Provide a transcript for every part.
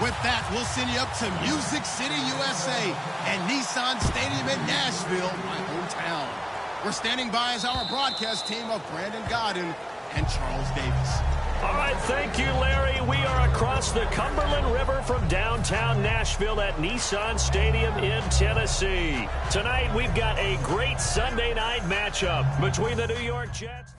With that, we'll send you up to Music City, USA, and Nissan Stadium in Nashville, my hometown. We're standing by as our broadcast team of Brandon Godden and Charles Davis. All right, thank you, Larry. We are across the Cumberland River from downtown Nashville at Nissan Stadium in Tennessee. Tonight, we've got a great Sunday night matchup between the New York Jets.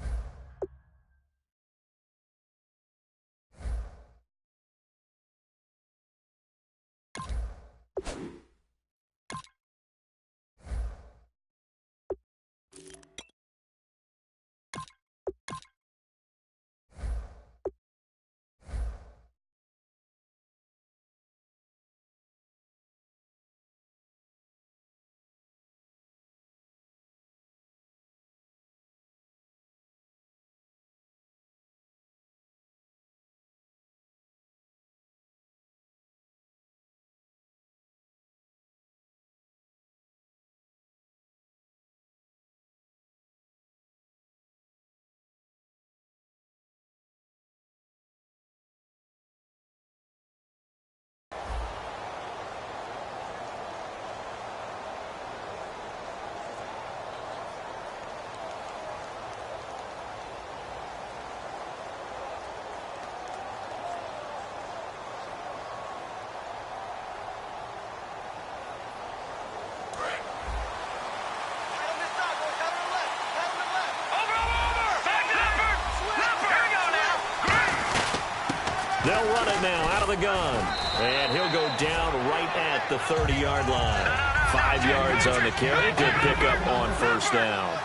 They'll run it now out of the gun. And he'll go down right at the 30-yard line. 5 yards on the carry. Good pickup on first down.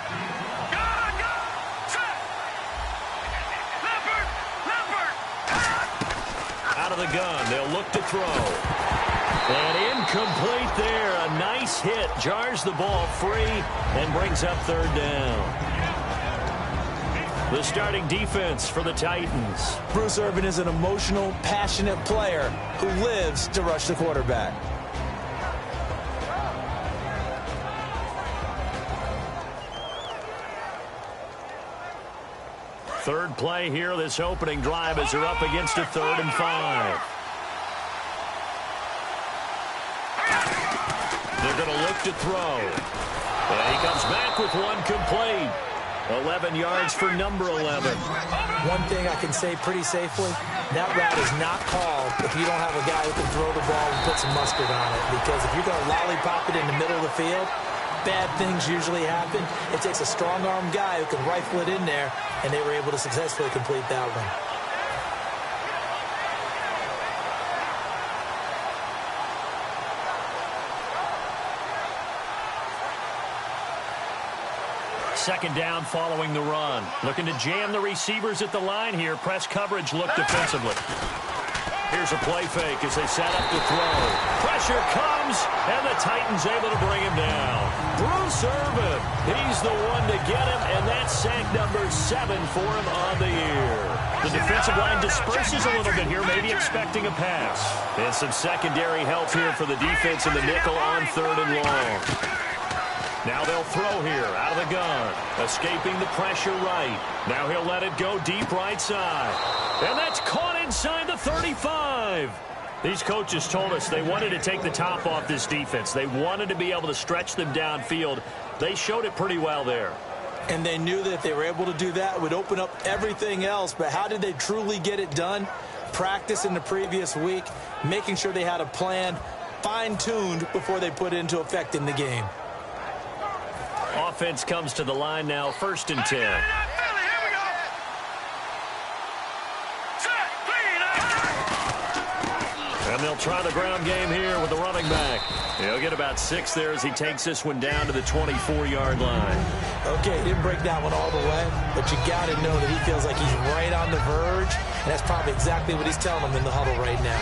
Out of the gun. They'll look to throw. And incomplete there. A nice hit. Jars the ball free and brings up third down. The starting defense for the Titans. Bruce Irvin is an emotional, passionate player who lives to rush the quarterback. Third play here, this opening drive as they're up against a 3rd and 5. They're going to look to throw. And he comes back with one complete. 11 yards for number 11. One thing I can say pretty safely, that route is not called if you don't have a guy who can throw the ball and put some mustard on it. Because if you're going to lollipop it in the middle of the field, bad things usually happen. It takes a strong-arm guy who can rifle it in there, and they were able to successfully complete that one. Second down following the run. Looking to jam the receivers at the line here. Press coverage look defensively. Here's a play fake as they set up to throw. Pressure comes, and the Titans able to bring him down. Bruce Irvin, he's the one to get him, and that's sack number 7 for him on the year. The defensive line disperses a little bit here, maybe expecting a pass. And some secondary help here for the defense in the nickel on 3rd and long. Now they'll throw here out of the gun. Escaping the pressure right. Now he'll let it go deep right side. And that's caught inside the 35. These coaches told us they wanted to take the top off this defense. They wanted to be able to stretch them downfield. They showed it pretty well there. And they knew that if they were able to do that, it would open up everything else. But how did they truly get it done? Practice in the previous week, making sure they had a plan, fine-tuned before they put it into effect in the game. Offense comes to the line now, 1st and 10. And they'll try the ground game here with the running back. He'll get about 6 there as he takes this one down to the 24-yard line. Okay, he didn't break that one all the way, but you got to know that he feels like he's right on the verge, and that's probably exactly what he's telling them in the huddle right now.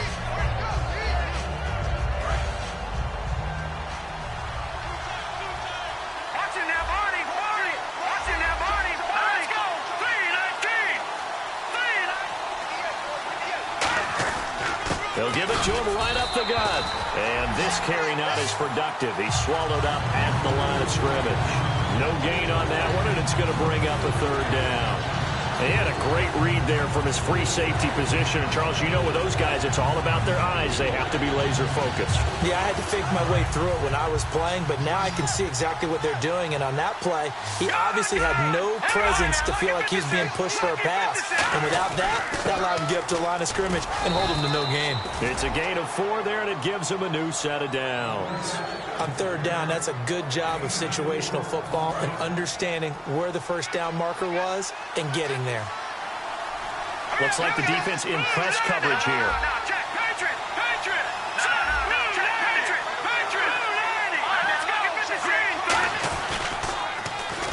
They'll give it to him right up the gut. And this carry not as productive. He's swallowed up at the line of scrimmage. No gain on that one, and it's going to bring up a 3rd down. He had a great read there from his free safety position. And, Charles, you know with those guys, it's all about their eyes. They have to be laser focused. Yeah, I had to fake my way through it when I was playing, but now I can see exactly what they're doing. And on that play, he obviously had no presence to feel like he was being pushed for a pass. And without that, that allowed him to get up to the line of scrimmage and hold him to no gain. It's a gain of 4 there, and it gives him a new set of downs. On third down, that's a good job of situational football and understanding where the first down marker was and getting there. Looks like the defense in press coverage here.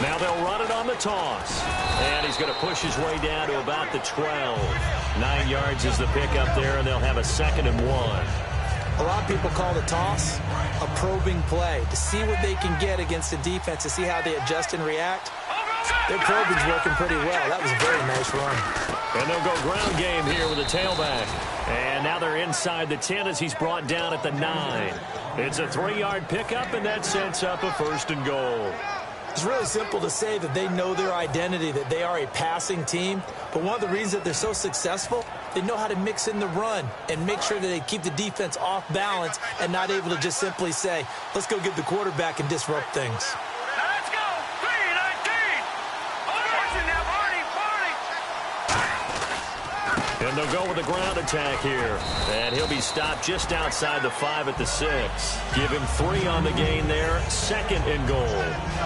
Now they'll run it on the toss. And he's going to push his way down to about the 12. 9 yards is the pickup there, and they'll have a 2nd and 1. A lot of people call the toss a probing play to see what they can get against the defense, to see how they adjust and react. Their probing's working pretty well. That was a very nice run. And they'll go ground game here with a tailback. And now they're inside the 10 as he's brought down at the 9. It's a 3-yard pickup, and that sets up a 1st and goal. It's really simple to say that they know their identity, that they are a passing team. But one of the reasons that they're so successful, they know how to mix in the run and make sure that they keep the defense off balance and not able to just simply say, let's go get the quarterback and disrupt things. And they'll go with a ground attack here. And he'll be stopped just outside the 5 at the 6. Give him 3 on the gain there. 2nd and goal.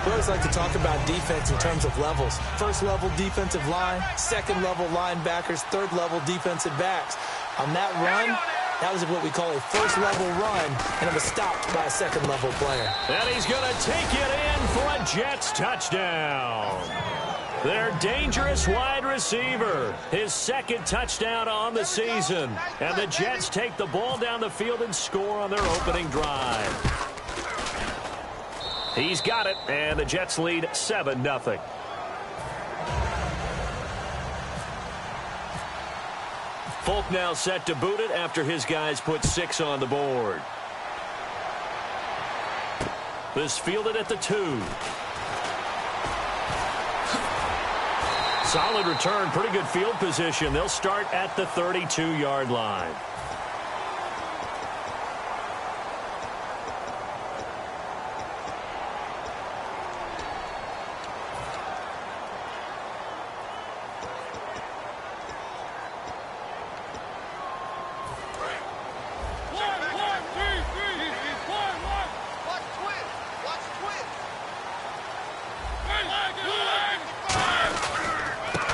We always like to talk about defense in terms of levels. First level defensive line, second level linebackers, third level defensive backs. On that run, that was what we call a first level run, and it was stopped by a second level player. And he's going to take it in for a Jets touchdown. Their dangerous wide receiver, his 2nd touchdown on the season. And the Jets take the ball down the field and score on their opening drive. He's got it, and the Jets lead 7-0. Folk now set to boot it after his guys put 6 on the board. This fielded at the 2. Solid return, pretty good field position. They'll start at the 32-yard line.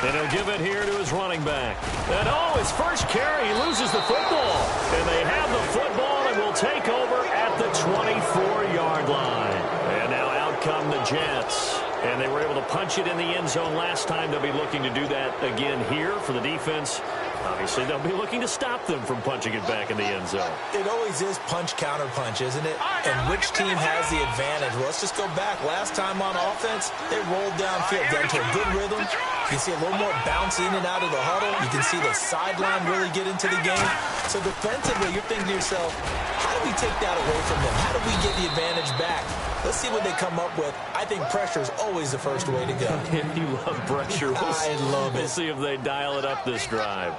And he'll give it here to his running back. And his first carry, he loses the football. And they have the football and will take over at the 24-yard line. And now out come the Jets. And they were able to punch it in the end zone last time. They'll be looking to do that again here for the defense. Obviously, they'll be looking to stop them from punching it back in the end zone. It always is punch-counter-punch, isn't it? And which team has the advantage? Well, let's just go back. Last time on offense, they rolled downfield, got into a good rhythm. You can see a little more bounce in and out of the huddle. You can see the sideline really get into the game. So defensively, you're thinking to yourself, how do we take that away from them? How do we get the advantage back? Let's see what they come up with. I think pressure is always the first way to go. You love pressure. I love it. We'll see if they dial it up this drive.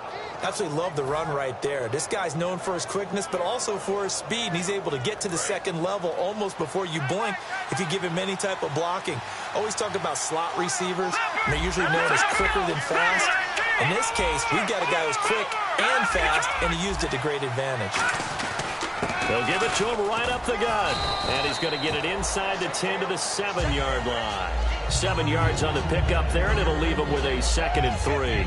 Absolutely love the run right there. This guy's known for his quickness, but also for his speed. And he's able to get to the second level almost before you blink if you give him any type of blocking. Always talk about slot receivers. And they're usually known as quicker than fast. In this case, we've got a guy who's quick and fast, and he used it to great advantage. They'll give it to him right up the gut. And he's going to get it inside the 10 to the 7-yard line. 7 yards on the pickup there, and it'll leave him with a 2nd and 3.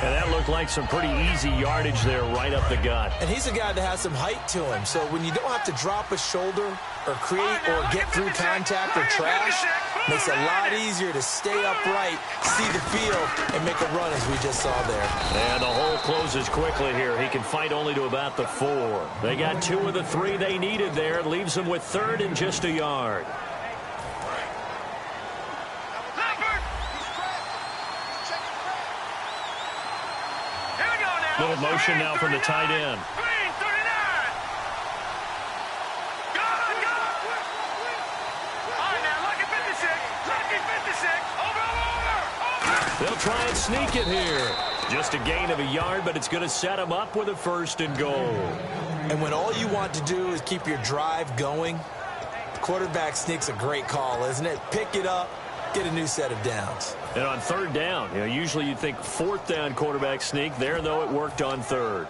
And that looked like some pretty easy yardage there right up the gut. And he's a guy that has some height to him. So when you don't have to drop a shoulder or create or get through contact or trash, makes it a lot easier to stay upright, see the field, and make a run as we just saw there. And the hole closes quickly here. He can fight only to about the 4. They got 2 of the 3 they needed there. It leaves them with 3rd and just a yard. Little motion now from the tight end. They'll try and sneak it here. Just a gain of a yard, but it's going to set him up with a 1st and goal. And when all you want to do is keep your drive going, quarterback sneak's a great call, isn't it? Pick it up, get a new set of downs. And on 3rd down, usually you'd think 4th down quarterback sneak. There, though, it worked on 3rd.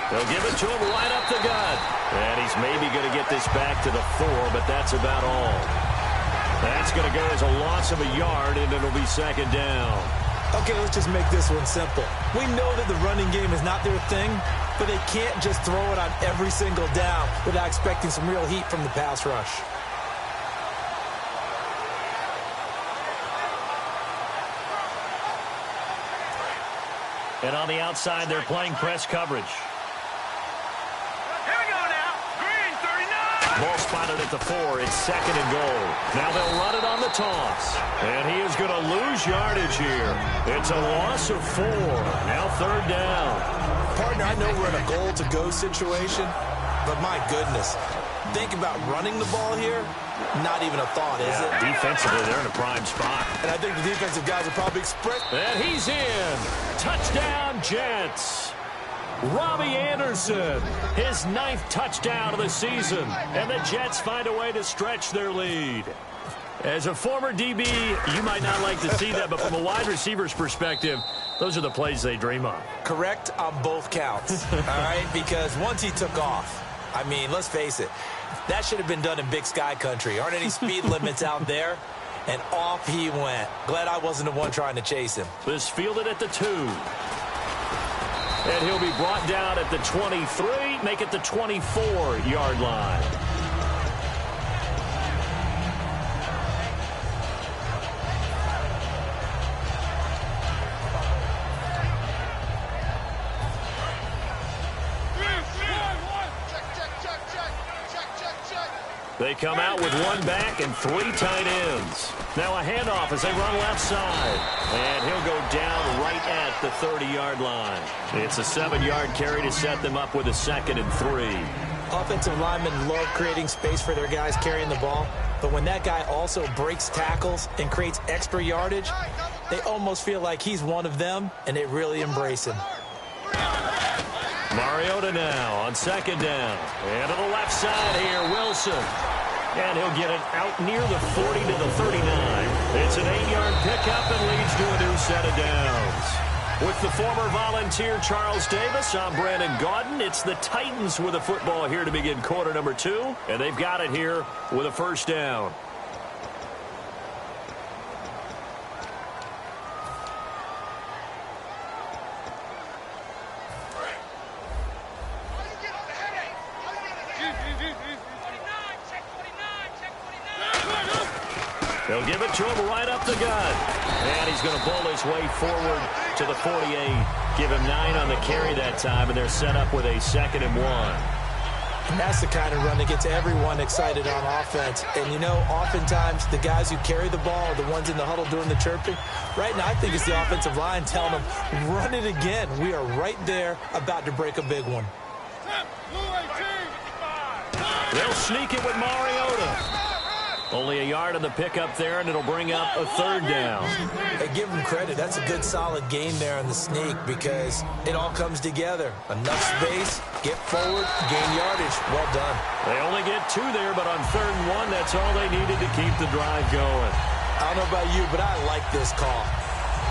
They'll give it to him right up the gut. And he's maybe going to get this back to the 4, but that's about all. That's going to go as a loss of a yard, and it'll be 2nd down. Okay, let's just make this one simple. We know that the running game is not their thing, but they can't just throw it on every single down without expecting some real heat from the pass rush. And on the outside, they're playing press coverage. Ball spotted at the 4. It's 2nd and goal. Now they'll run it on the toss. And he is going to lose yardage here. It's a loss of 4. Now 3rd down. Partner, I know we're in a goal-to-go situation, but my goodness. Think about running the ball here. Not even a thought, is it? Defensively, they're in a prime spot. And I think the defensive guys are probably And he's in. Touchdown, Jets. Robbie Anderson, his 9th touchdown of the season, and the Jets find a way to stretch their lead. As a former DB, you might not like to see that, but from a wide receiver's perspective, those are the plays they dream of. Correct on both counts, all right? Because once he took off, I mean, let's face it, that should have been done in Big Sky country. Aren't any speed limits out there? And off he went. Glad I wasn't the one trying to chase him. This fielded at the 2. And he'll be brought down at the 23, make it the 24-yard line. They come out with 1 back and 3 tight ends. Now a handoff as they run left side. And he'll go down right at the 30-yard line. It's a 7-yard carry to set them up with a 2nd and 3. Offensive linemen love creating space for their guys carrying the ball. But when that guy also breaks tackles and creates extra yardage, they almost feel like he's one of them, and they really embrace him. Mariota now on 2nd down. And to the left side here, Wilson. And he'll get it out near the 40 to the 39. It's an 8-yard pickup and leads to a new set of downs. With the former Volunteer Charles Davis, I'm Brandon Gaudin. It's the Titans with a football here to begin quarter number 2. And they've got it here with a 1st down. They'll give it to him right up the gut. And he's going to bowl his way forward to the 48. Give him 9 on the carry that time, and they're set up with a 2nd and 1. And that's the kind of run that gets everyone excited on offense. And, you know, oftentimes the guys who carry the ball are the ones in the huddle doing the chirping. Right now, I think it's the offensive line telling them, run it again. We are right there about to break a big one. They'll sneak it with Mariota. Only a yard on the pickup there, and it'll bring up a 3rd down. Hey, give them credit. That's a good, solid gain there on the sneak because it all comes together. Enough space, get forward, gain yardage. Well done. They only get 2 there, but on 3rd and 1, that's all they needed to keep the drive going. I don't know about you, but I like this call.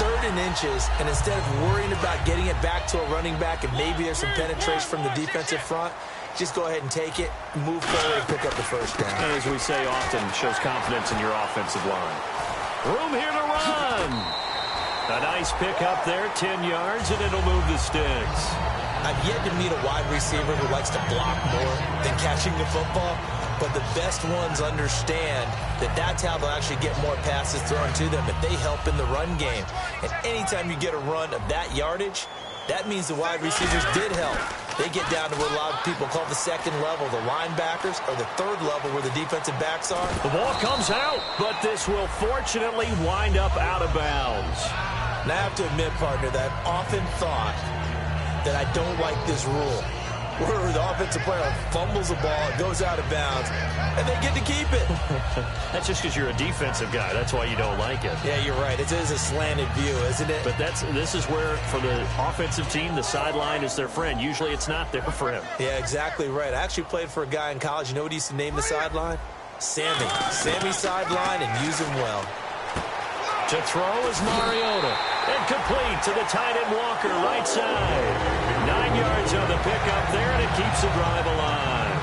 3rd and inches, and instead of worrying about getting it back to a running back and maybe there's some penetration from the defensive front, just go ahead and take it, move forward, and pick up the 1st down. And as we say often, shows confidence in your offensive line. Room here to run. A nice pick up there, 10 yards, and it'll move the sticks. I've yet to meet a wide receiver who likes to block more than catching the football, but the best ones understand that that's how they'll actually get more passes thrown to them if they help in the run game. And anytime you get a run of that yardage, that means the wide receivers did help. They get down to what a lot of people call the second level, the linebackers, or the third level where the defensive backs are. The ball comes out, but this will fortunately wind up out of bounds. And I have to admit, partner, that I've often thought that I don't like this rule, where the offensive player fumbles the ball, it goes out of bounds, and they get to keep it. That's just because you're a defensive guy. That's why you don't like it. Yeah, you're right. It is a slanted view, isn't it? But this is where, for the offensive team, the sideline is their friend. Usually it's not their friend. Yeah, exactly right. I actually played for a guy in college. You know what he used to name the sideline? Sammy. Sammy sideline, and use him well. To throw is Mariota. And complete to the tight end Walker, right side. 9 yards on the pickup there, and it keeps the drive alive.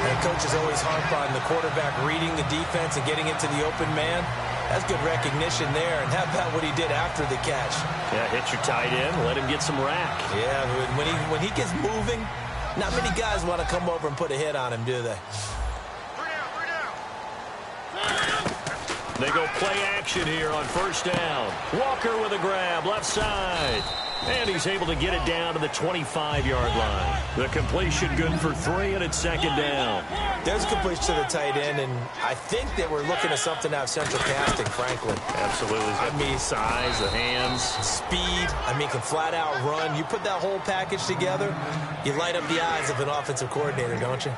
And coaches always harp on the quarterback reading the defense and getting into the open man. That's good recognition there. And how about what he did after the catch? Yeah, hit your tight end, let him get some rack. Yeah, when he gets moving, not many guys want to come over and put a hit on him, do they? They go play action here on first down. Walker with a grab, left side. And he's able to get it down to the 25-yard line. The completion good for 3, and it's second down. There's a completion to the tight end, and I think that we're looking at something out of central casting, frankly. Absolutely. I mean, size, the hands. Speed. I mean, can flat out run. You put that whole package together, you light up the eyes of an offensive coordinator, don't you?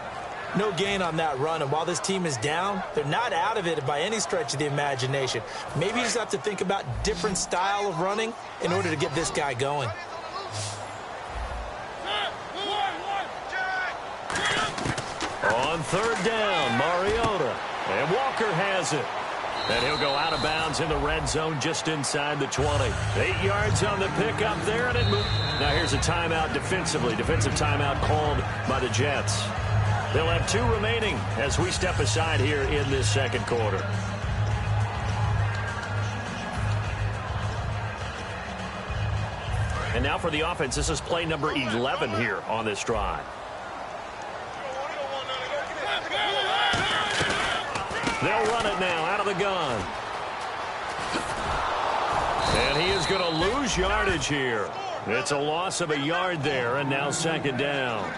No gain on that run, and while this team is down, they're not out of it by any stretch of the imagination. Maybe you just have to think about different style of running in order to get this guy going. On third down, Mariota. And Walker has it. And he'll go out of bounds in the red zone just inside the 20. 8 yards on the pickup there, and it moves. Now here's a timeout defensively. Defensive timeout called by the Jets. They'll have 2 remaining as we step aside here in this second quarter. And now for the offense, this is play number 11 here on this drive. They'll run it now out of the gun. And he is going to lose yardage here. It's a loss of a yard there, and now second down.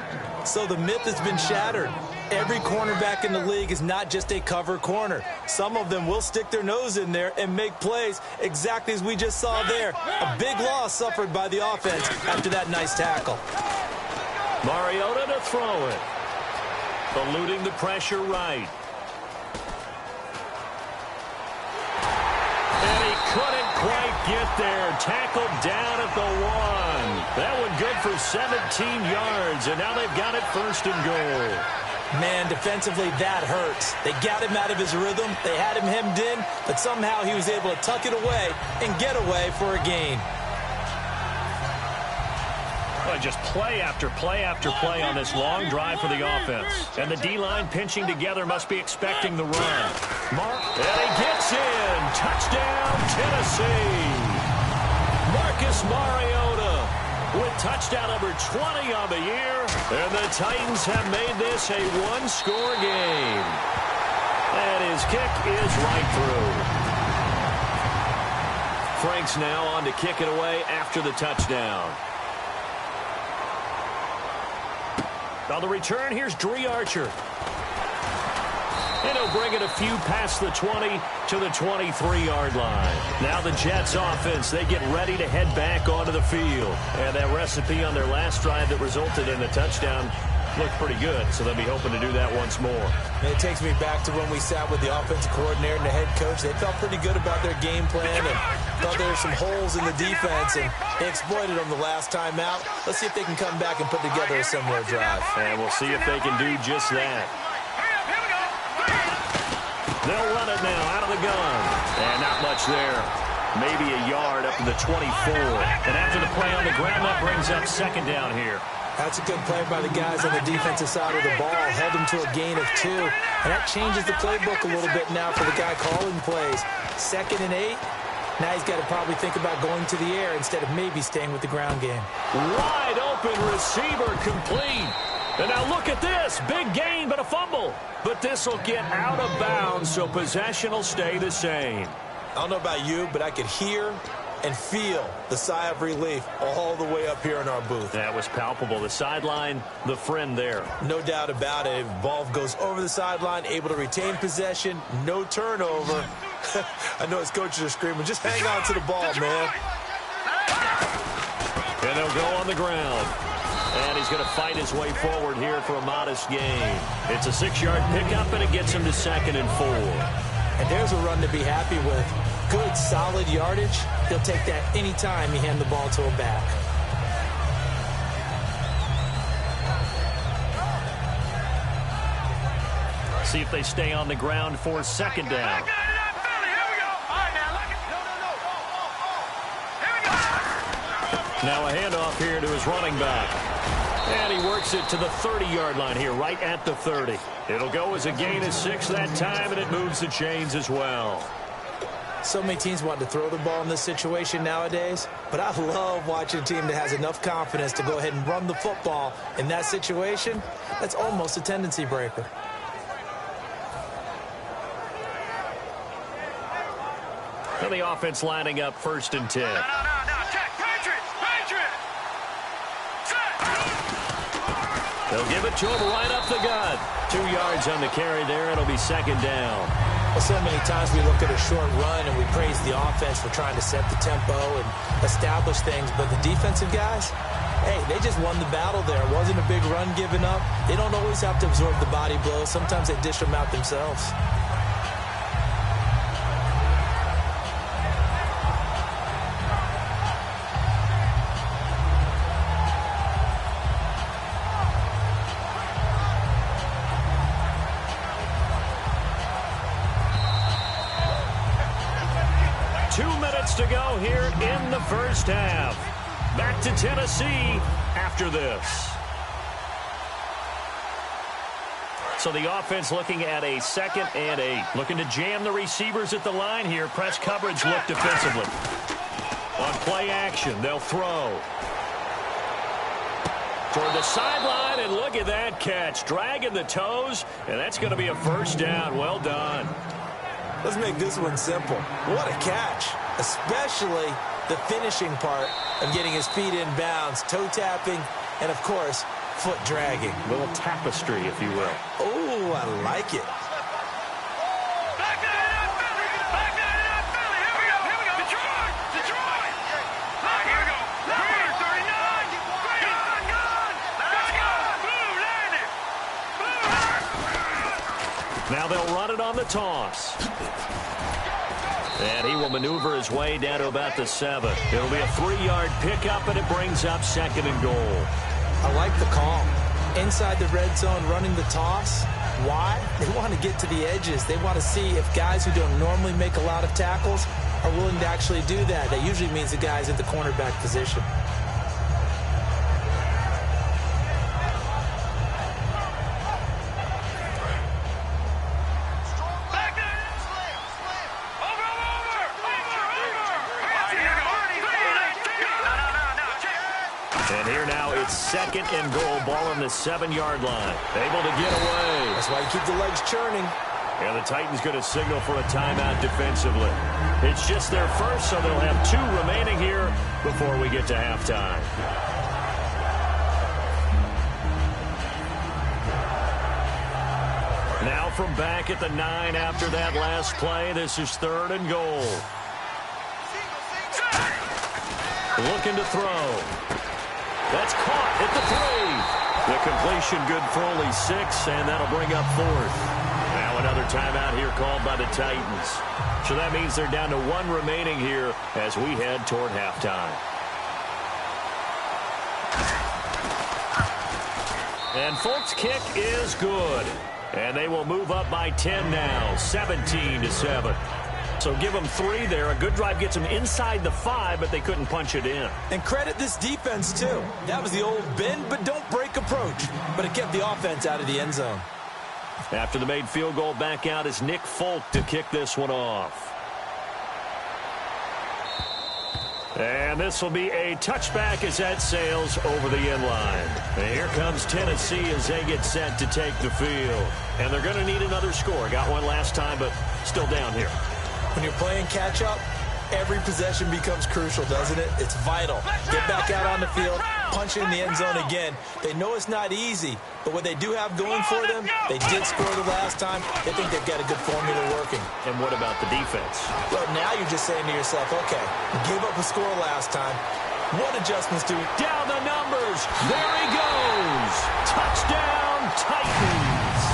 So the myth has been shattered. Every cornerback in the league is not just a cover corner. Some of them will stick their nose in there and make plays exactly as we just saw there. A big loss suffered by the offense after that nice tackle. Mariota to throw it. Eluding the pressure right. And he couldn't quite get there. Tackled down at the 1. That one good for 17 yards, and now they've got it first and goal. Man, defensively, that hurts. They got him out of his rhythm. They had him hemmed in, but somehow he was able to tuck it away and get away for a gain. Well, just play after play after play on this long drive for the offense. And the D-line pinching together must be expecting the run. And he gets in. Touchdown, Tennessee. Marcus Mariota with touchdown number 20 on the year. And the Titans have made this a one-score game. And his kick is right through. Frank's now on to kick it away after the touchdown. On the return, here's Dree Archer. And he'll bring it a few past the 20 to the 23-yard line. Now the Jets offense, they get ready to head back onto the field. And that recipe on their last drive that resulted in a touchdown looked pretty good, so they'll be hoping to do that once more. And it takes me back to when we sat with the offensive coordinator and the head coach. They felt pretty good about their game plan and thought there were some holes in the defense, and they exploited them the last time out. Let's see if they can come back and put together a similar drive. And we'll see if they can do just that. They'll run it now out of the gun. And not much there. Maybe a yard up to the 24. And after the play on the ground, that brings up second down here. That's a good play by the guys on the defensive side of the ball. Held them to a gain of 2. And that changes the playbook a little bit now for the guy calling plays. 2nd and 8. Now he's got to probably think about going to the air instead of maybe staying with the ground game. Wide open receiver complete. And now look at this. Big gain, but a fumble. But this will get out of bounds, so possession will stay the same. I don't know about you, but I could hear and feel the sigh of relief all the way up here in our booth. That was palpable. The sideline, the friend there. No doubt about it. Ball goes over the sideline, able to retain possession, no turnover. I know his coaches are screaming, just hang on to the ball, man. And they'll go on the ground. And he's going to fight his way forward here for a modest gain. It's a 6-yard pickup, and it gets him to 2nd and 4. And there's a run to be happy with. Good, solid yardage. He'll take that anytime you hand the ball to him back. See if they stay on the ground for 2nd down. Now a handoff here to his running back. And he works it to the 30-yard line here, right at the 30. It'll go as a gain of 6 that time, and it moves the chains as well. So many teams want to throw the ball in this situation nowadays, but I love watching a team that has enough confidence to go ahead and run the football in that situation. That's almost a tendency breaker. And the offense lining up 1st and 10. They'll give it to him right up the gut. 2 yards on the carry there. It'll be 2nd down. Well, so many times we look at a short run and we praise the offense for trying to set the tempo and establish things. But the defensive guys, hey, they just won the battle there. It wasn't a big run given up. They don't always have to absorb the body blows. Sometimes they dish them out themselves. To go here in the first half. Back to Tennessee after this. So the offense looking at a 2nd and 8. Looking to jam the receivers at the line here. Press coverage look defensively. On play action, they'll throw. Toward the sideline, and look at that catch. Dragging the toes, and that's going to be a 1st down. Well done. Let's make this one simple. What a catch. Especially the finishing part of getting his feet in bounds, toe tapping, and, of course, foot dragging. A little tapestry, if you will. Oh, I like it. Now they'll run it on the toss. And he will maneuver his way down to about the 7. It'll be a 3-yard pickup, and it brings up 2nd and goal. I like the call. Inside the red zone, running the toss. Why? They want to get to the edges. They want to see if guys who don't normally make a lot of tackles are willing to actually do that. That usually means the guy's at the cornerback position. And here now it's 2nd and goal, ball on the 7-yard line. Able to get away. That's why you keep the legs churning. And the Titans going to signal for a timeout defensively. It's just their first, so they'll have 2 remaining here before we get to halftime. Now from back at the 9 after that last play, this is 3rd and goal. Looking to throw. That's caught at the 3. The completion good for only 6, and that'll bring up 4th. Now another timeout here called by the Titans. So that means they're down to 1 remaining here as we head toward halftime. And Folk's kick is good. And they will move up by 10 now, 17-7. So give them 3 there. A good drive gets them inside the 5, but they couldn't punch it in. And credit this defense, too. That was the old bend but don't break approach. But it kept the offense out of the end zone. After the made field goal, back out is Nick Folk to kick this one off. And this will be a touchback as that sails over the end line. And here comes Tennessee as they get set to take the field. And they're going to need another score. Got one last time, but still down here. When you're playing catch-up, every possession becomes crucial, doesn't it? It's vital. Get back out on the field, punch in the end zone again. They know it's not easy, but what they do have going for them, they did score the last time. They think they've got a good formula working. And what about the defense? Well, now you're just saying to yourself, okay, gave up a score last time. What adjustments do we... Down the numbers. There he goes. Touchdown, Titans.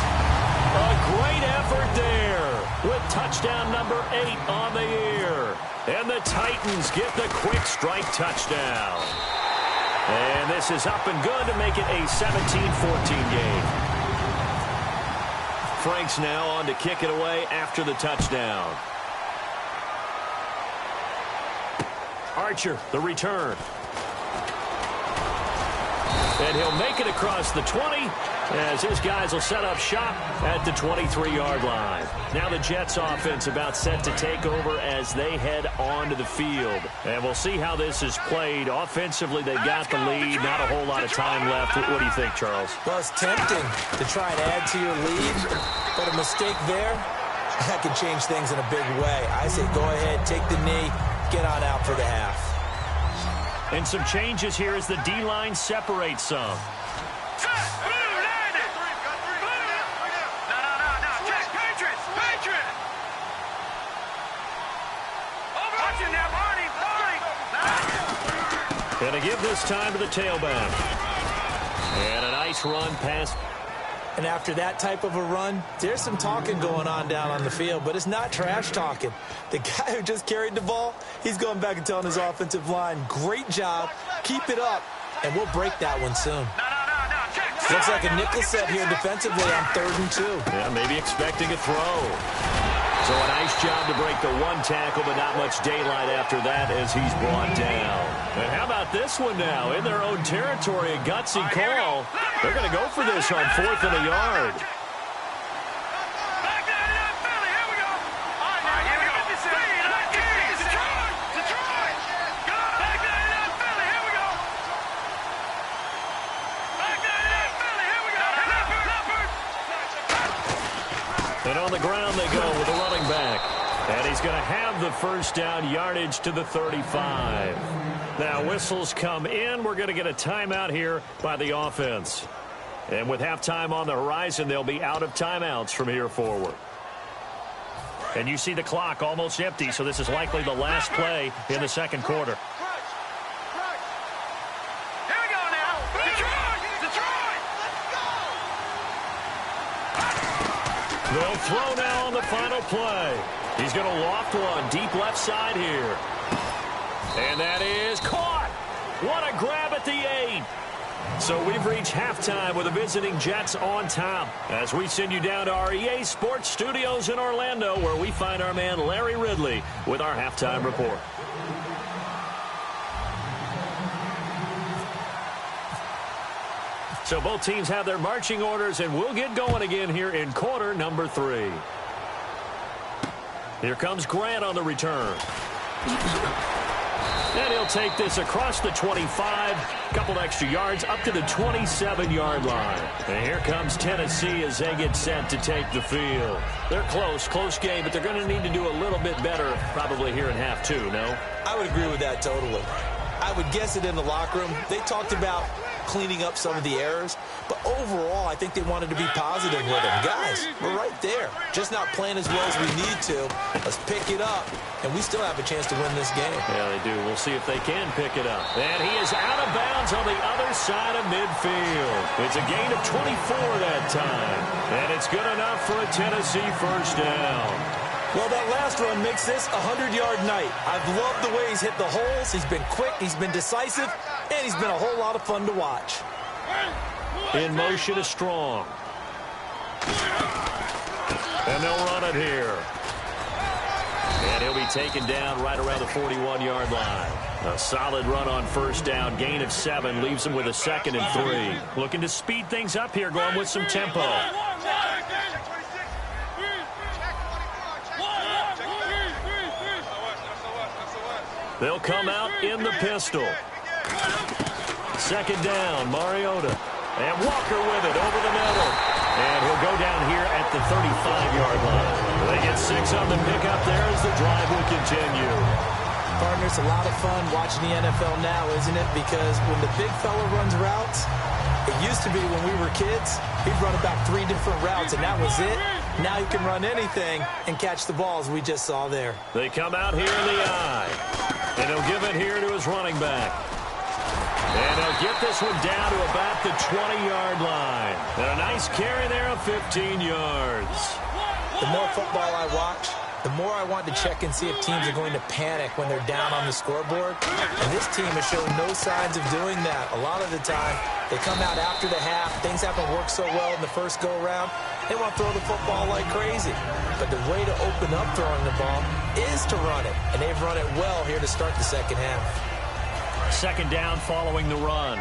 A great effort there with touchdown number 8 on the year. And the Titans get the quick strike touchdown. And this is up and good to make it a 17-14 game. Frank's now on to kick it away after the touchdown. Archer, the return. And he'll make it across the 20 as his guys will set up shop at the 23-yard line. Now the Jets offense about set to take over as they head onto the field. And we'll see how this is played. Offensively, they've got the lead. Not a whole lot of time left. What do you think, Charles? Well, it's tempting to try and add to your lead, but a mistake there, that can change things in a big way. I say go ahead, take the knee, get on out for the half. And some changes here as the D-line separates some. Gonna give this time to the tailback. And a nice run past. And after that type of a run, there's some talking going on down on the field, but it's not trash talking. The guy who just carried the ball, he's going back and telling his offensive line, great job, keep it up, and we'll break that one soon. Looks like a nickel set here defensively on 3rd and 2. Yeah, maybe expecting a throw. So a nice job to break the one tackle, but not much daylight after that as he's brought down. And how about this one now? In their own territory, a gutsy call. They're going to go for this on 4th and a yard. And on the ground they go with a running back. And he's going to have the first down yardage to the 35. Now whistles come in. We're going to get a timeout here by the offense. And with halftime on the horizon, they'll be out of timeouts from here forward. And you see the clock almost empty, so this is likely the last play in the second quarter. They'll throw now on the final play. He's going to loft one deep left side here. And that is caught. What a grab at the 8. So we've reached halftime with the visiting Jets on top as we send you down to our EA Sports Studios in Orlando, where we find our man Larry Ridley with our halftime report. So both teams have their marching orders, and we'll get going again here in quarter number 3. Here comes Grant on the return. And he'll take this across the 25, a couple extra yards up to the 27-yard line. And here comes Tennessee as they get set to take the field. They're close game, but they're going to need to do a little bit better probably here in half 2, no? I would agree with that totally. I would guess it in the locker room. They talked about cleaning up some of the errors, but overall I think they wanted to be positive with them. Guys, we're right there, just not playing as well as we need to. Let's pick it up, and we still have a chance to win this game. Yeah, they do. We'll see if they can pick it up. And he is out of bounds on the other side of midfield. It's a gain of 24 that time, and it's good enough for a Tennessee first down. Well, that last run makes this a 100-yard night. I've loved the way he's hit the holes. He's been quick, he's been decisive, and he's been a whole lot of fun to watch. In motion is Strong. And they'll run it here. And he'll be taken down right around the 41-yard line. A solid run on first down. Gain of 7 leaves him with a 2nd and 3. Looking to speed things up here, going with some tempo. They'll come out in the pistol. 2nd down, Mariota. And Walker with it over the middle. And he'll go down here at the 35-yard line. They get 6 on the pickup there as the drive will continue. Partner, it's a lot of fun watching the NFL now, isn't it? Because when the big fella runs routes, it used to be when we were kids, he'd run about 3 different routes, and that was it. Now he can run anything and catch the balls we just saw there. They come out here in the eye, and he'll give it here to his running back. And he'll get this one down to about the 20-yard line. And a nice carry there of 15 yards. The more football I watch, the more I want to check and see if teams are going to panic when they're down on the scoreboard. And this team has shown no signs of doing that. A lot of the time, they come out after the half. Things haven't worked so well in the first go-around. They want to throw the football like crazy. But the way to open up throwing the ball is to run it. And they've run it well here to start the second half. Second down following the run.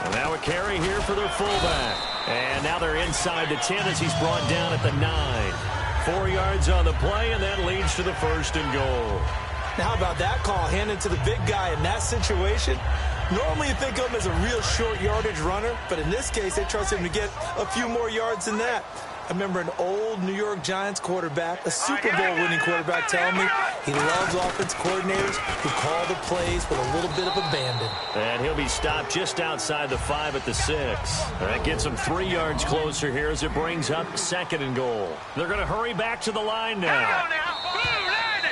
And now a carry here for their fullback. And now they're inside the 10 as he's brought down at the 9. 4 yards on the play, and that leads to the 1st and goal. Now, how about that call handed to the big guy in that situation? Normally you think of him as a real short yardage runner, but in this case, they trust him to get a few more yards than that. I remember an old New York Giants quarterback, a Super Bowl winning quarterback, telling me he loves offense coordinators who call the plays with a little bit of abandon. And he'll be stopped just outside the 5 at the 6. That gets him 3 yards closer here as it brings up 2nd and goal. They're going to hurry back to the line now.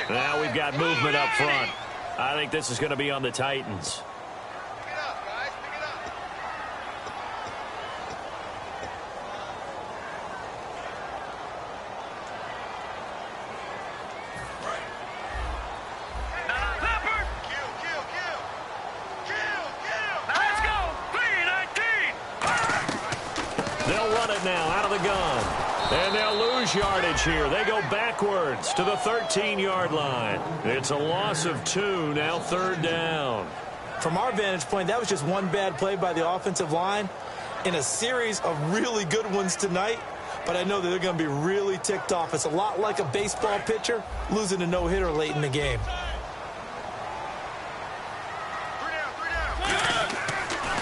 Now we've got movement up front. I think this is going to be on the Titans. Now out of the gun, and they'll lose yardage here. They go backwards to the 13-yard line. It's a loss of 2, now 3rd down. From our vantage point, that was just one bad play by the offensive line in a series of really good ones tonight, but I know that they're going to be really ticked off. It's a lot like a baseball pitcher losing a no-hitter late in the game.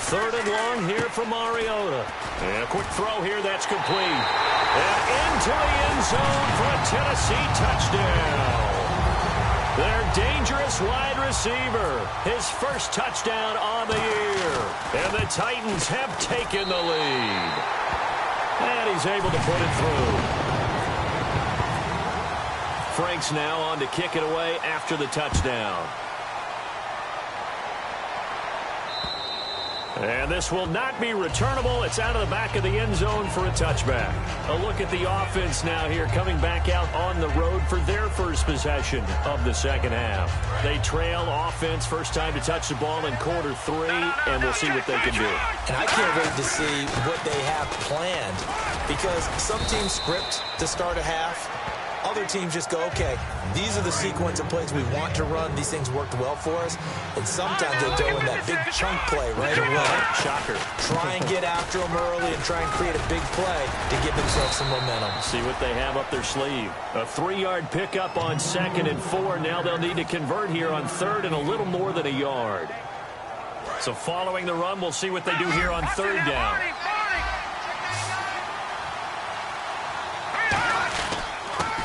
Third and long here for Mariota. And a quick throw here, that's complete. And into the end zone for a Tennessee touchdown. Their dangerous wide receiver, his first touchdown on the year. And the Titans have taken the lead. And he's able to put it through. Franks now on to kick it away after the touchdown. And this will not be returnable. It's out of the back of the end zone for a touchback. A look at the offense now here, coming back out on the road for their first possession of the second half. They trail offense, first time to touch the ball in quarter 3, and we'll see what they can do. And I can't wait to see what they have planned, because some teams script to start a half. Other teams just go, okay, these are the sequence of plays we want to run. These things worked well for us. And sometimes they throw in that big chunk play right away. Shocker. Try and get after them early and try and create a big play to give themselves some momentum. See what they have up their sleeve. A 3-yard pickup on 2nd and 4. Now they'll need to convert here on 3rd and a little more than a yard. So following the run, we'll see what they do here on 3rd down.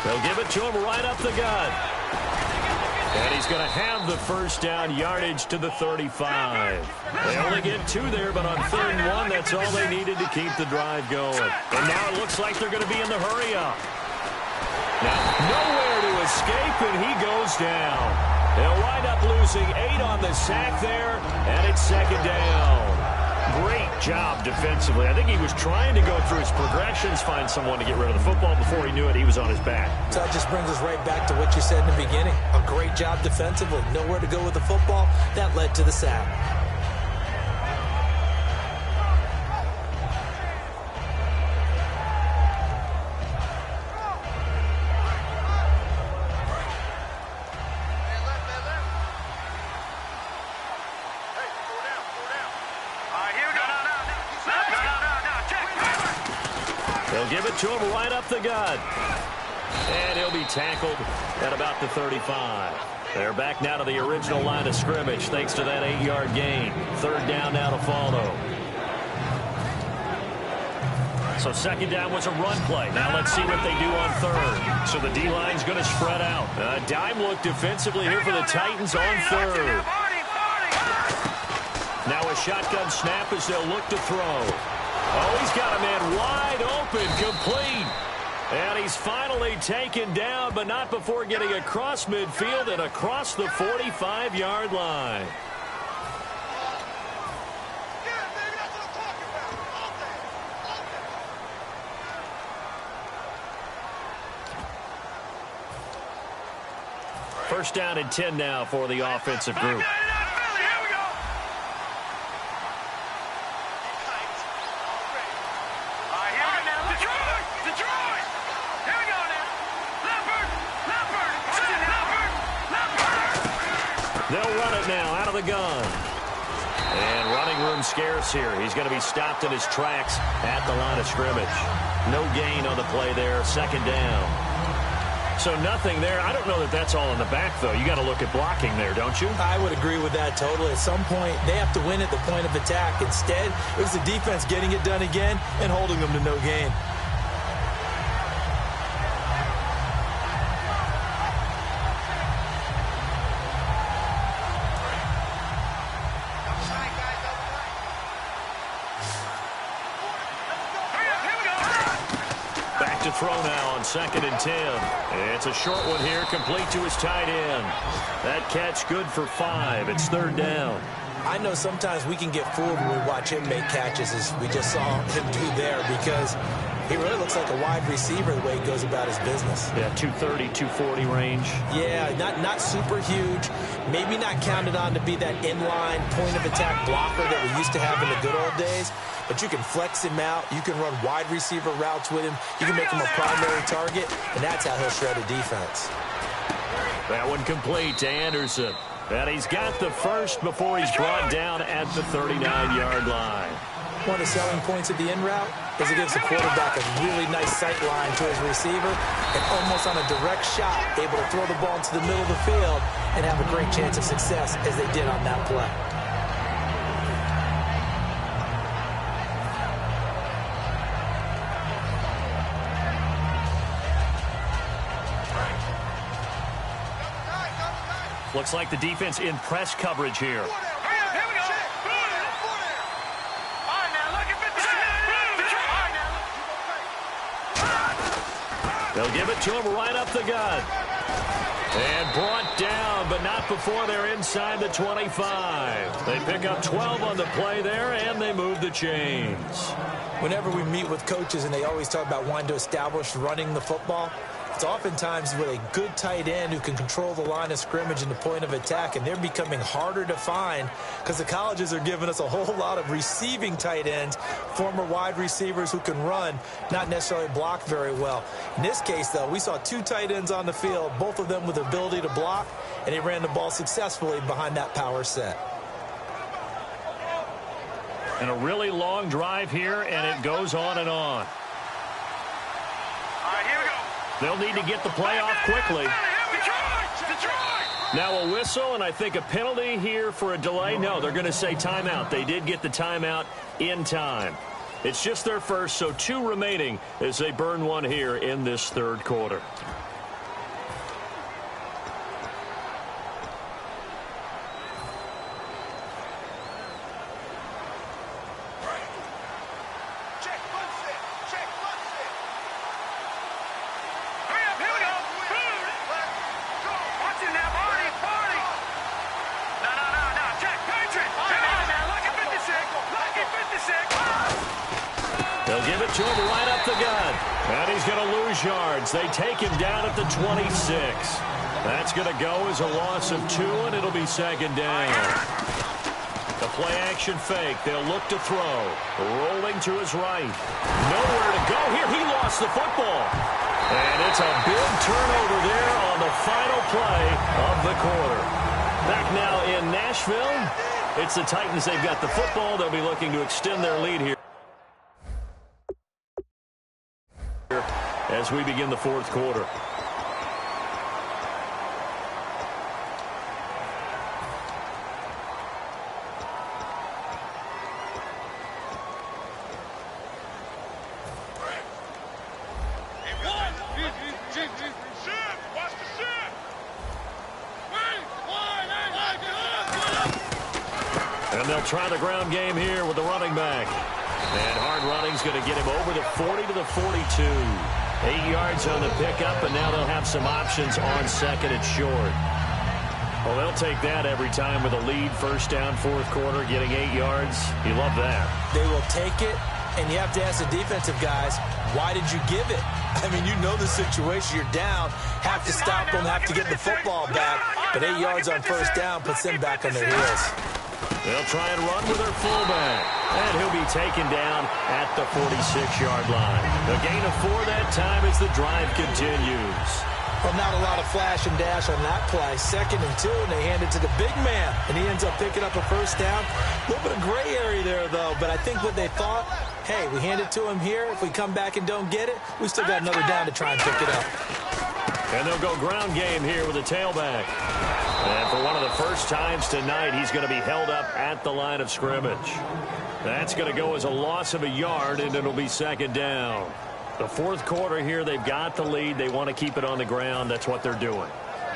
They'll give it to him right up the gut. And he's going to have the first down, yardage to the 35. They only get 2 there, but on 3rd and 1, that's all they needed to keep the drive going. And now it looks like they're going to be in the hurry-up. Now, nowhere to escape, and he goes down. They'll wind up losing 8 on the sack there, and it's 2nd down. Great job defensively. I think he was trying to go through his progressions, find someone to get rid of the football. Before he knew it, he was on his back. So that just brings us right back to what you said in the beginning. A great job defensively. Nowhere to go with the football. That led to the sack. They'll give it to him right up the gut. And he'll be tackled at about the 35. They're back now to the original line of scrimmage thanks to that 8-yard gain. 3rd down now to follow. So second down was a run play. Now let's see what they do on third. So the D-line's going to spread out. A dime look defensively here for the Titans on third. Now a shotgun snap as they'll look to throw. Oh, he's got a man wide open, complete. And he's finally taken down, but not before getting across midfield and across the 45-yard line. First down and 10 now for the offensive group. They'll run it now out of the gun. And running room scarce here. He's going to be stopped in his tracks at the line of scrimmage. No gain on the play there. Second down. So nothing there. I don't know that that's all in the back, though. You got to look at blocking there, don't you? I would agree with that totally. At some point, they have to win at the point of attack. Instead, it was the defense getting it done again and holding them to no gain. To throw now on second and 10. It's a short one here, complete to his tight end. That catch good for 5. It's third down. I know sometimes we can get fooled when we watch him make catches, as we just saw him do there, because he really looks like a wide receiver the way he goes about his business. Yeah, 230, 240 range. Yeah, not super huge. Maybe not counted on to be that inline point-of-attack blocker that we used to have in the good old days. But you can flex him out. You can run wide receiver routes with him. You can make him a primary target, and that's how he'll shred a defense. That one complete to Anderson. And he's got the first before he's brought down at the 39-yard line. One of the selling points of the in route is it gives the quarterback a really nice sight line to his receiver and almost on a direct shot able to throw the ball into the middle of the field and have a great chance of success as they did on that play. Looks like the defense in press coverage here. They'll give it to him right up the gut. And brought down, but not before they're inside the 25. They pick up 12 on the play there, and they move the chains. Whenever we meet with coaches and they always talk about wanting to establish running the football, it's oftentimes with a good tight end who can control the line of scrimmage and the point of attack, and they're becoming harder to find because the colleges are giving us a whole lot of receiving tight ends, former wide receivers who can run, not necessarily block very well. In this case, though, we saw 2 tight ends on the field, both of them with the ability to block, and he ran the ball successfully behind that power set. And a really long drive here, and it goes on and on. They'll need to get the play off quickly. Now a whistle, and I think a penalty here for a delay. No, they're going to say timeout. They did get the timeout in time. It's just their first, so 2 remaining as they burn one here in this third quarter. They'll give it to him right up the gut. And he's going to lose yards. They take him down at the 26. That's going to go as a loss of 2, and it'll be second down. The play-action fake. They'll look to throw. Rolling to his right. Nowhere to go here. He lost the football. And it's a big turnover there on the final play of the quarter. Back now in Nashville. It's the Titans. They've got the football. They'll be looking to extend their lead here as we begin the fourth quarter. And they'll try the ground game here with the running back. And hard running's going to get him over the 40 to the 42. 8 yards on the pickup, and now they'll have some options on second and short. Well, they'll take that every time with a lead, first down, fourth quarter, getting 8 yards. You love that. They will take it, and you have to ask the defensive guys, why did you give it? I mean, you know the situation. You're down, have to stop them, have to get the football back. But 8 yards on first down puts them back on their heels. They'll try and run with their fullback. And he'll be taken down at the 46-yard line. A gain of 4 that time as the drive continues. Well, not a lot of flash and dash on that play. 2nd and 2, and they hand it to the big man. And he ends up picking up a first down. A little bit of gray area there, though. But I think what they thought, hey, we hand it to him here. If we come back and don't get it, we still got another down to try and pick it up. And they'll go ground game here with a tailback. And for one of the first times tonight, he's going to be held up at the line of scrimmage. That's going to go as a loss of a yard, and it'll be second down. The fourth quarter here, they've got the lead. They want to keep it on the ground. That's what they're doing.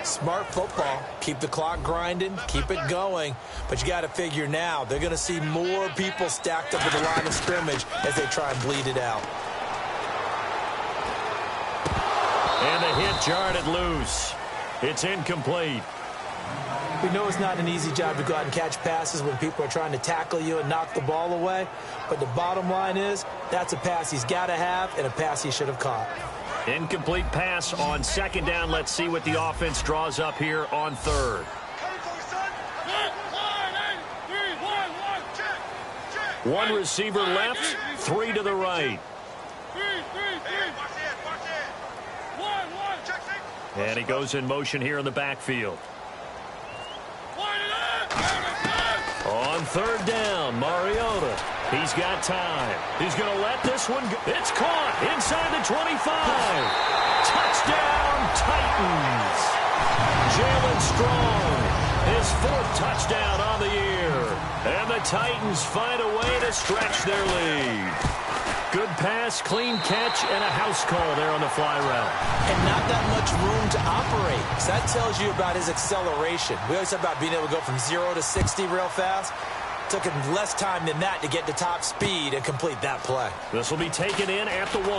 Smart football. Keep the clock grinding. Keep it going. But you got to figure now, they're going to see more people stacked up at the line of scrimmage as they try and bleed it out. And the hit jarred it loose. It's incomplete. We know it's not an easy job to go out and catch passes when people are trying to tackle you and knock the ball away. But the bottom line is, that's a pass he's got to have and a pass he should have caught. Incomplete pass on second down. Let's see what the offense draws up here on third. One receiver left, 3 to the right. And he goes in motion here in the backfield. On third down, Mariota. He's got time. He's going to let this one go. It's caught inside the 25. Touchdown, Titans. Jalen Strong, his 4th touchdown on the year. And the Titans find a way to stretch their lead. Good pass, clean catch, and a house call there on the fly route. And not that much room to operate. So that tells you about his acceleration. We always talk about being able to go from 0 to 60 real fast. Took him less time than that to get to top speed and complete that play. This will be taken in at the 1.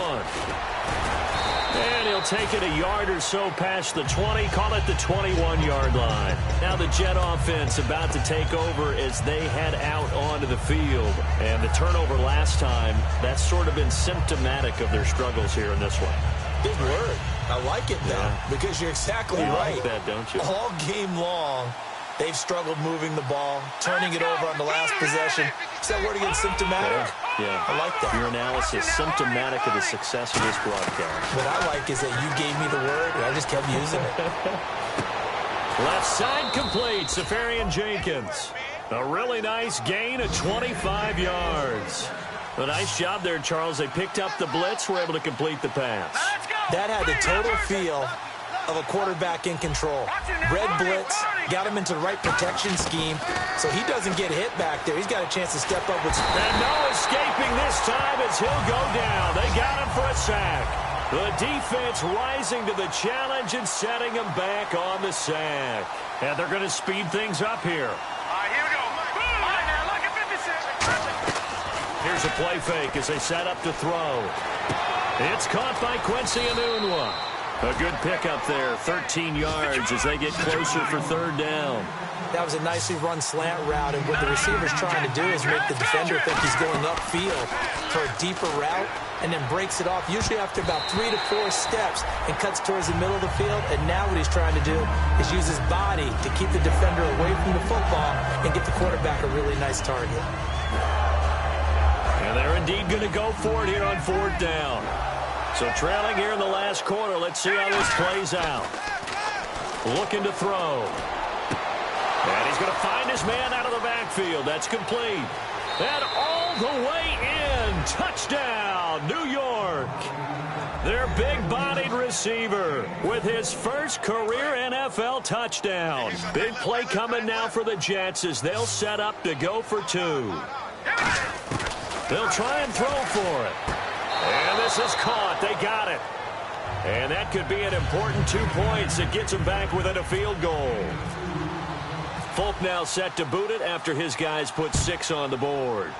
And he'll take it a yard or so past the 20, call it the 21-yard line. Now the Jet offense about to take over as they head out onto the field. And the turnover last time, that's sort of been symptomatic of their struggles here in this one. Big word. I like it, though, because you're exactly right. You like that, don't you? All game long, they've struggled moving the ball, turning it over on the last possession. Is that word again, symptomatic? Yeah. I like that. Your analysis, symptomatic of the success of this broadcast. What I like is that you gave me the word, and I just kept using it. Left side complete, Safarian Jenkins. A really nice gain of 25 yards. A nice job there, Charles. They picked up the blitz, were able to complete the pass. That had the total feel of a quarterback in control. Red blitz, got him into the right protection scheme, so he doesn't get hit back there. He's got a chance to step up with... And no escaping this time as he'll go down. They got him for a sack. The defense rising to the challenge and setting him back on the sack. And they're going to speed things up here. Here we go. Here's a play fake as they set up to throw. It's caught by Quincy Enunwa. A good pickup there, 13 yards as they get closer for third down. That was a nicely run slant route, and what the receiver's trying to do is make the defender think he's going upfield for a deeper route, and then breaks it off, usually after about 3 to 4 steps, and cuts towards the middle of the field. And now what he's trying to do is use his body to keep the defender away from the football and get the quarterback a really nice target. And they're indeed going to go for it here on fourth down. So trailing here in the last quarter, let's see how this plays out. Looking to throw. And he's going to find his man out of the backfield. That's complete. And all the way in. Touchdown, New York. Their big-bodied receiver with his first career NFL touchdown. Big play coming now for the Jets as they'll set up to go for 2. They'll try and throw for it. And this is caught. They got it. And that could be an important 2 points that gets them back within a field goal. Folk now set to boot it after his guys put 6 on the board.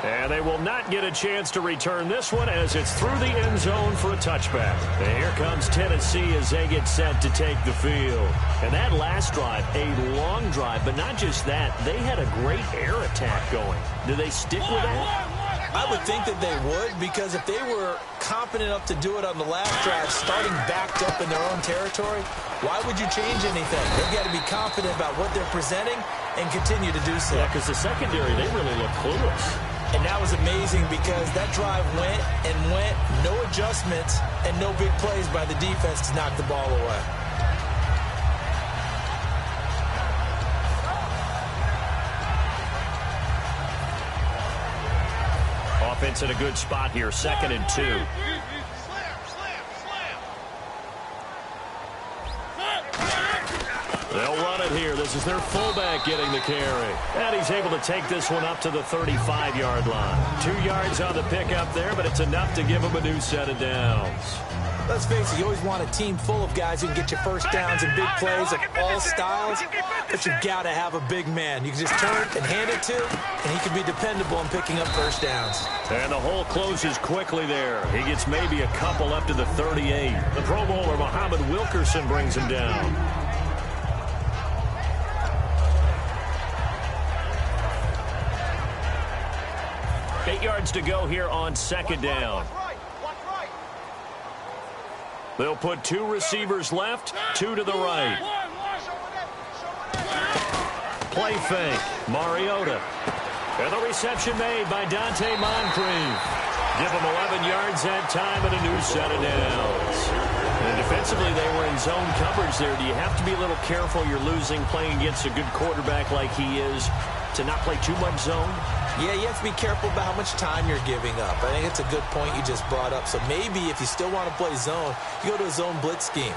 And they will not get a chance to return this one as it's through the end zone for a touchback. And here comes Tennessee as they get set to take the field. And that last drive, a long drive, but not just that. They had a great air attack going. Do they stick with that? I would think that they would, because if they were confident enough to do it on the last drive, starting backed up in their own territory, why would you change anything? They've got to be confident about what they're presenting and continue to do so. Yeah, because the secondary, they really look clueless. And that was amazing because that drive went and went, no adjustments and no big plays by the defense to knock the ball away. Offense in a good spot here, 2nd and 2. They'll run it here. This is their fullback getting the carry. And he's able to take this one up to the 35-yard line. 2 yards on the pickup there, but it's enough to give him a new set of downs. Let's face it, you always want a team full of guys who can get you first downs and big plays of all styles, but you've got to have a big man. You can just turn and hand it to, and he can be dependable in picking up first downs. And the hole closes quickly there. He gets maybe a couple up to the 38. The Pro Bowler, Muhammad Wilkerson, brings him down. Eight yards to go here on 2nd down. They'll put 2 receivers left, 2 to the right. Play fake, Mariota. And the reception made by Dante Moncrief. Give them 11 yards that time and a new set of downs. And defensively, they were in zone coverage there. Do you have to be a little careful? You're losing playing against a good quarterback like he is to not play too much zone? Yeah, you have to be careful about how much time you're giving up. I think it's a good point you just brought up. So maybe if you still want to play zone, you go to a zone blitz scheme.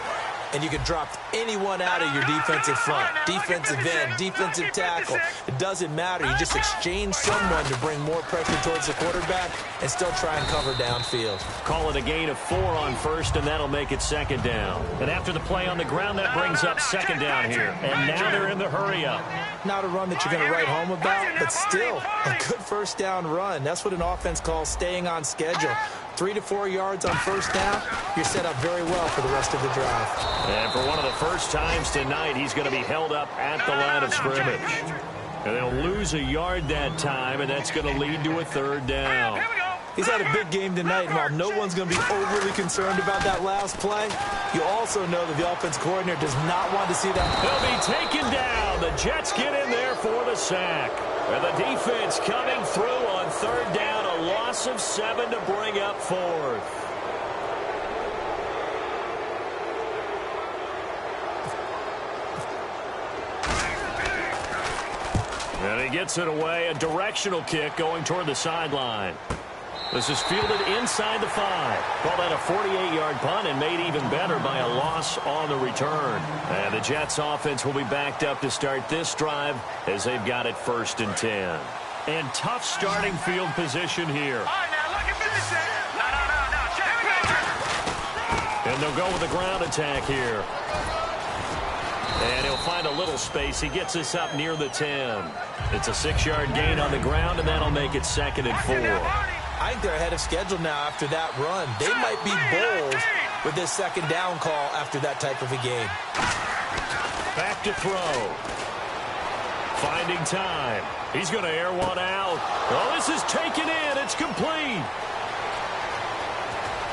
And you can drop anyone out of your defensive front, defensive end, defensive tackle. It doesn't matter. You just exchange someone to bring more pressure towards the quarterback and still try and cover downfield. Call it a gain of 4 on first, and that'll make it 2nd down. And after the play on the ground, that brings up 2nd down here. And now they're in the hurry-up. Not a run that you're going to write home about, but still a good first down run. That's what an offense calls staying on schedule. 3 to 4 yards on first down, you're set up very well for the rest of the drive. And for one of the first times tonight, he's going to be held up at the line of scrimmage. And they'll lose a yard that time, and that's going to lead to a 3rd down. He's had a big game tonight, and while no one's going to be overly concerned about that last play, you also know that the offense coordinator does not want to see that. He'll be taken down. The Jets get in there for the sack. And the defense coming through on 3rd down, a loss of 7 to bring up 4th. And he gets it away, a directional kick going toward the sideline. This is fielded inside the 5. Call that a 48-yard punt and made even better by a loss on the return. And the Jets offense will be backed up to start this drive as they've got it 1st and 10. And tough starting field position here. And they'll go with the ground attack here. And he'll find a little space. He gets us up near the 10. It's a 6-yard gain on the ground, and that'll make it 2nd and 4. I think they're ahead of schedule now after that run. They might be bold with this 2nd down call after that type of a game. Back to throw. Finding time. He's going to air one out. Oh, this is taken in. It's complete.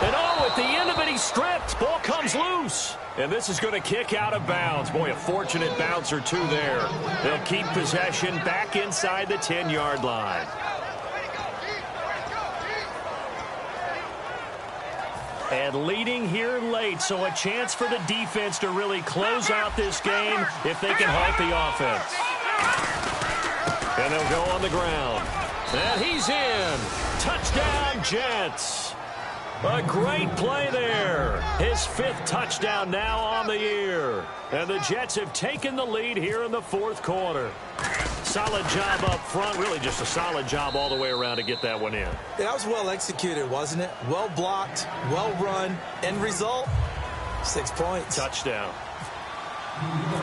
And oh, at the end of it, he's stripped. Ball comes loose. And this is going to kick out of bounds. Boy, a fortunate bounce or two there. They'll keep possession back inside the 10-yard line. And leading here late, so a chance for the defense to really close out this game if they can halt the offense. And they'll go on the ground. And he's in. Touchdown, Jets. A great play there. His 5th touchdown now on the year. And the Jets have taken the lead here in the 4th quarter. Solid job up front. Really just a solid job all the way around to get that one in. That was well executed, wasn't it? Well blocked, well run. End result, 6 points. Touchdown.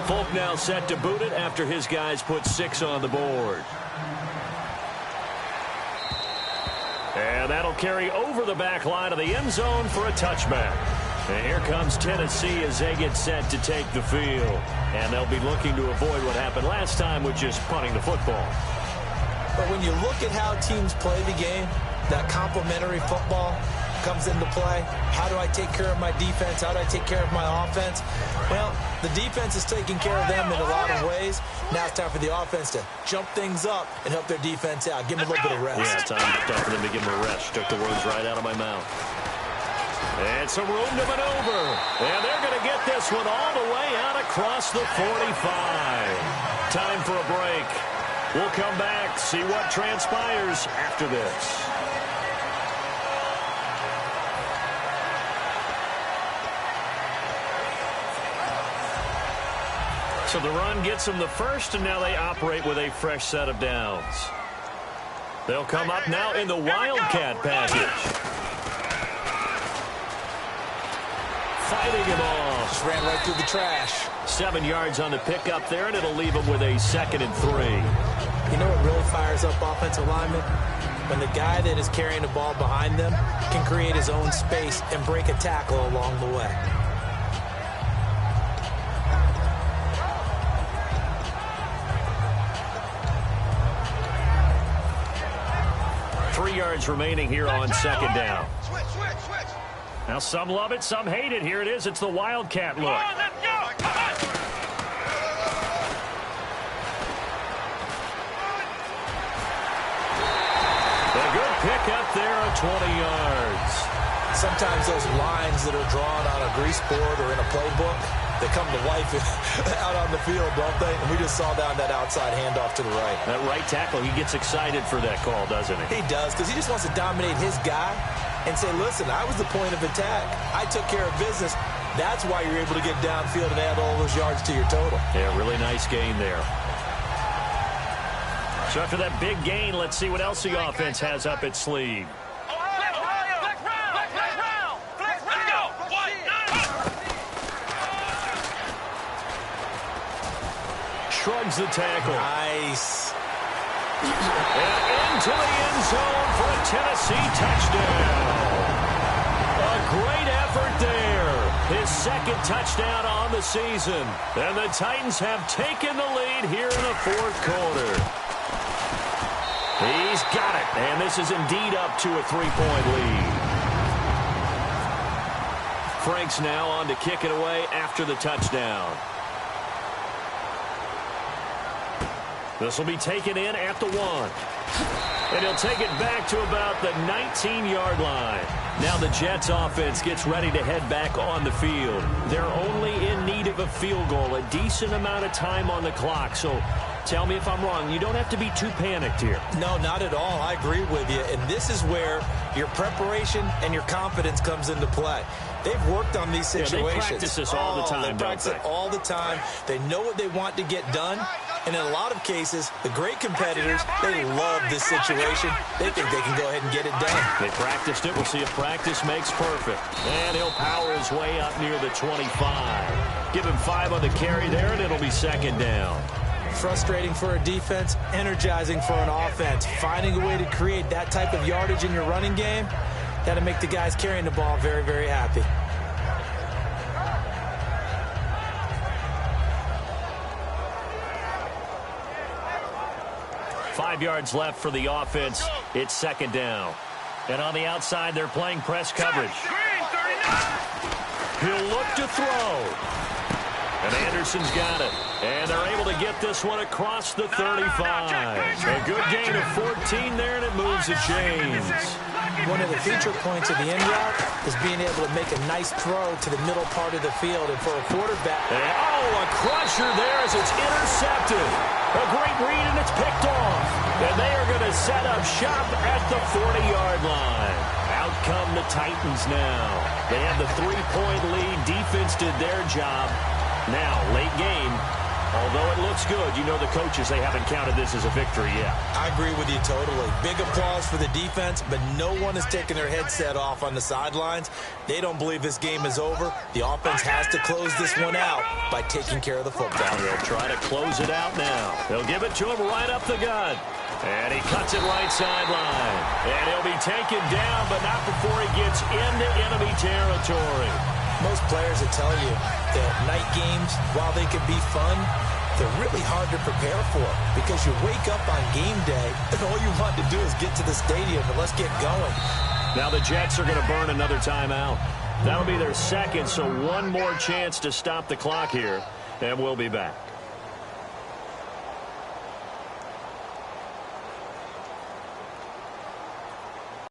Folk now set to boot it after his guys put 6 on the board. And that'll carry over the back line of the end zone for a touchback. And here comes Tennessee as they get set to take the field. And they'll be looking to avoid what happened last time with just punting the football. But when you look at how teams play the game, that complementary football comes into play. How do I take care of my defense? How do I take care of my offense? Well, the defense is taking care of them in a lot of ways. Now it's time for the offense to jump things up and help their defense out. Give them a little bit of rest. Yeah, time for them to give them a rest. Took the words right out of my mouth. And some room to maneuver. And they're going to get this one all the way out across the 45. Time for a break. We'll come back, see what transpires after this. So the run gets them the first, and now they operate with a fresh set of downs. They'll come up now in the Wildcat package. Fighting him off. Just ran right through the trash. 7 yards on the pickup there, and it'll leave him with a 2nd and 3. You know what really fires up offensive linemen? When the guy that is carrying the ball behind them can create his own space and break a tackle along the way. Yards remaining here on 2nd down. Now some love it, some hate it. Here it is. It's the Wildcat look. A good pick up there of 20 yards. Sometimes those lines that are drawn on a grease board or in a playbook, they come to life out on the field, don't they? And we just saw down that outside handoff to the right. That right tackle, he gets excited for that call, doesn't he? He does, because he just wants to dominate his guy and say, listen, I was the point of attack. I took care of business. That's why you're able to get downfield and add all those yards to your total. Yeah, really nice gain there. So after that big gain, let's see what else the offense has up its sleeve. Shrugs the tackle. Nice. And into the end zone for a Tennessee touchdown. A great effort there. His 2nd touchdown on the season. And the Titans have taken the lead here in the 4th quarter. He's got it. And this is indeed up to a 3-point lead. Frank's now on to kick it away after the touchdown. This will be taken in at the 1. And he'll take it back to about the 19-yard line. Now the Jets offense gets ready to head back on the field. They're only in need of a field goal, a decent amount of time on the clock. So tell me if I'm wrong. You don't have to be too panicked here. No, not at all. I agree with you. And this is where your preparation and your confidence comes into play. They've worked on these situations. Yeah, they practice this all the time, They practice it all the time. They know what they want to get done. And in a lot of cases, the great competitors, they love this situation. They think they can go ahead and get it done. They practiced it. We'll see if practice makes perfect. And he'll power his way up near the 25. Give him 5 on the carry there, and it'll be 2nd down. Frustrating for a defense, energizing for an offense. Finding a way to create that type of yardage in your running game, that'll make the guys carrying the ball very, very happy. Five yards left for the offense. It's 2nd down. And on the outside, they're playing press coverage. He'll look to throw. And Anderson's got it. And they're able to get this one across the 35. A good gain of 14 there, and it moves the chains. One of the feature points of the end route is being able to make a nice throw to the middle part of the field. And for a quarterback... And, a crusher there as it's intercepted. A great read, and it's picked off. And they are going to set up shop at the 40-yard line. Out come the Titans now. They have the 3-point lead. Defense did their job. Now, late game, Although it looks good, you know the coaches, they haven't counted this as a victory yet. I agree with you totally. Big applause for the defense, but no one is taking their headset off on the sidelines. They don't believe this game is over. The offense has to close this one out by taking care of the football. They'll try to close it out now. They'll give it to him right up the gut. And he cuts it right sideline. And he'll be taken down, but not before he gets into enemy territory. Most players will tell you that night games, while they can be fun, they're really hard to prepare for because you wake up on game day and all you want to do is get to the stadium and let's get going. Now the Jets are going to burn another timeout. That'll be their second, so one more chance to stop the clock here, and we'll be back.